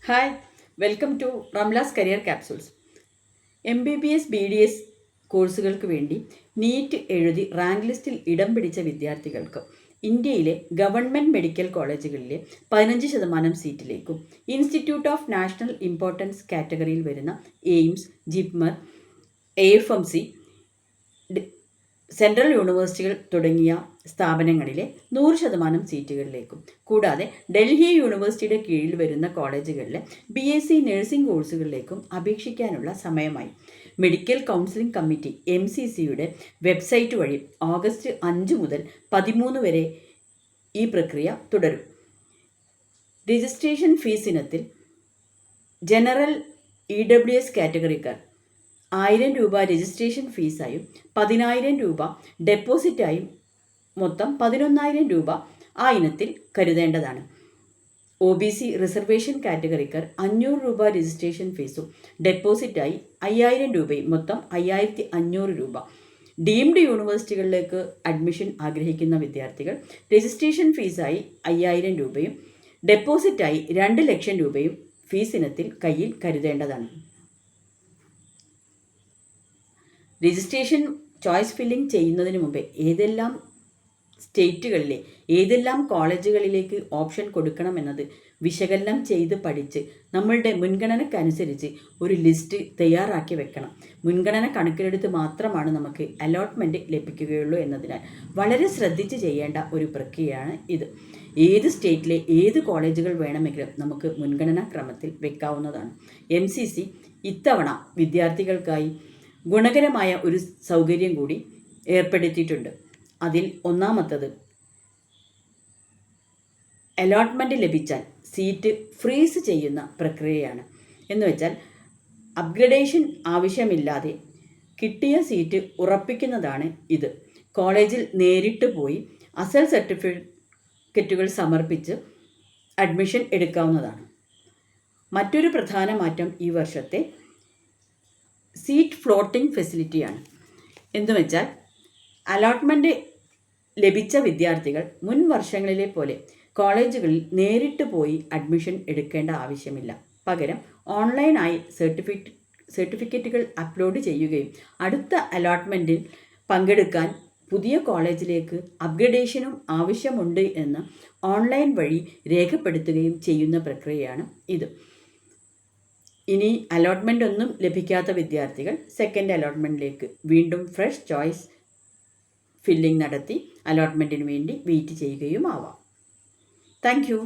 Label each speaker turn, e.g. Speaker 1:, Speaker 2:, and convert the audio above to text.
Speaker 1: Hi, welcome to Ramla's career capsules. MBBS BDS കോഴ്സുകൾക്ക് വേണ്ടി NEET എഴുതി റാങ്ക് ലിസ്റ്റിൽ ഇടം പിടിച്ച വിദ്യാർത്ഥികൾക്ക് ഇന്ത്യയിലെ ഗവൺമെൻറ് മെഡിക്കൽ കോളേജുകളിലെ 15% സീറ്റിലേക്കും ഇൻസ്റ്റിറ്റ്യൂട്ട് ഓഫ് നാഷണൽ ഇമ്പോർട്ടൻസ് കാറ്റഗറിയിൽ വരുന്ന എയിംസ്, ജിപ്മർ, AFMC, സെൻട്രൽ യൂണിവേഴ്സിറ്റികൾ തുടങ്ങിയ സ്ഥാപനങ്ങളിലെ 100% സീറ്റുകളിലേക്കും, കൂടാതെ ഡൽഹി യൂണിവേഴ്സിറ്റിയുടെ കീഴിൽ വരുന്ന കോളേജുകളിലെ BSc നഴ്സിംഗ് കോഴ്സുകളിലേക്കും അപേക്ഷിക്കാനുള്ള സമയമായി. മെഡിക്കൽ കൗൺസിലിംഗ് കമ്മിറ്റി MCCയുടെ വെബ്സൈറ്റ് വഴി ഓഗസ്റ്റ് 5 മുതൽ 13 വരെ ഈ പ്രക്രിയ തുടരും. രജിസ്ട്രേഷൻ ഫീസ് ഇനത്തിൽ ജനറൽ EWS കാറ്റഗറിക്കാർ 1000 രൂപ രജിസ്ട്രേഷൻ ഫീസായും 10,000 രൂപ ഡെപ്പോസിറ്റായും മൊത്തം 11,000 രൂപ ആ ഇനത്തിൽ കരുതേണ്ടതാണ്. OBC റിസർവേഷൻ കാറ്റഗറിക്കാർ 500 രൂപ രജിസ്ട്രേഷൻ ഫീസും ഡെപ്പോസിറ്റായി 5,000 രൂപയും മൊത്തം 5,500 രൂപ. ഡീംഡ് യൂണിവേഴ്സിറ്റികളിലേക്ക് അഡ്മിഷൻ ആഗ്രഹിക്കുന്ന വിദ്യാർത്ഥികൾ രജിസ്ട്രേഷൻ ഫീസായി 5,000 രൂപയും ഡെപ്പോസിറ്റായി 2 ലക്ഷം രൂപയും ഫീസ് ഇനത്തിൽ കയ്യിൽ കരുതേണ്ടതാണ്. രജിസ്ട്രേഷൻ ചോയ്സ് ഫില്ലിംഗ് ചെയ്യുന്നതിന് മുമ്പേ ഏതെല്ലാം സ്റ്റേറ്റുകളിലെ ഏതെല്ലാം കോളേജുകളിലേക്ക് ഓപ്ഷൻ കൊടുക്കണമെന്നത് വിശകലനം ചെയ്ത് പഠിച്ച് നമ്മളുടെ മുൻഗണനക്കനുസരിച്ച് ഒരു ലിസ്റ്റ് തയ്യാറാക്കി വെക്കണം. മുൻഗണന കണക്കിലെടുത്ത് മാത്രമാണ് നമുക്ക് അലോട്ട്മെൻറ്റ് ലഭിക്കുകയുള്ളൂ എന്നതിനാൽ വളരെ ശ്രദ്ധിച്ച് ചെയ്യേണ്ട ഒരു പ്രക്രിയയാണ് ഇത്. ഏത് സ്റ്റേറ്റിലെ ഏത് കോളേജുകൾ വേണമെങ്കിലും നമുക്ക് മുൻഗണനാ ക്രമത്തിൽ വെക്കാവുന്നതാണ്. MCC ഇത്തവണ വിദ്യാർത്ഥികൾക്കായി ഗുണകരമായ ഒരു സൗകര്യം കൂടി ഏർപ്പെടുത്തിയിട്ടുണ്ട്. അതിൽ ഒന്നാമത്തത്, അലോട്ട്മെൻറ്റ് ലഭിച്ചാൽ സീറ്റ് ഫ്രീസ് ചെയ്യുന്ന പ്രക്രിയയാണ്. എന്നുവെച്ചാൽ അപ്ഗ്രഡേഷൻ ആവശ്യമില്ലാതെ കിട്ടിയ സീറ്റ് ഉറപ്പിക്കുന്നതാണ് ഇത്. കോളേജിൽ നേരിട്ട് പോയി അസൽ സർട്ടിഫിക്കറ്റുകൾ സമർപ്പിച്ച് അഡ്മിഷൻ എടുക്കാവുന്നതാണ്. മറ്റൊരു പ്രധാന മാറ്റം ഈ വർഷത്തെ സീറ്റ് ഫ്ലോട്ടിംഗ് ഫെസിലിറ്റിയാണ്. എന്നുവെച്ചാൽ അലോട്ട്മെൻറ്റ് ലഭിച്ച വിദ്യാർത്ഥികൾ മുൻ വർഷങ്ങളിലെ പോലെ കോളേജുകളിൽ നേരിട്ട് പോയി അഡ്മിഷൻ എടുക്കേണ്ട ആവശ്യമില്ല. പകരം ഓൺലൈനായി സർട്ടിഫിക്കറ്റുകൾ അപ്ലോഡ് ചെയ്യുകയും അടുത്ത അലോട്ട്മെൻറ്റിൽ പങ്കെടുക്കാൻ പുതിയ കോളേജിലേക്ക് അപ്ഗ്രഡേഷനും ആവശ്യമുണ്ട് എന്ന് ഓൺലൈൻ വഴി രേഖപ്പെടുത്തുകയും ചെയ്യുന്ന പ്രക്രിയയാണ് ഇത്. ഇനി അലോട്ട്മെൻ്റ് ഒന്നും ലഭിക്കാത്ത വിദ്യാർത്ഥികൾ സെക്കൻഡ് അലോട്ട്മെൻറ്റിലേക്ക് വീണ്ടും ഫ്രഷ് ചോയ്സ് ഫില്ലിംഗ് നടത്തി അലോട്ട്മെൻറ്റിന് വേണ്ടി വെയിറ്റ് ചെയ്യുകയും ആവാം. Thank you.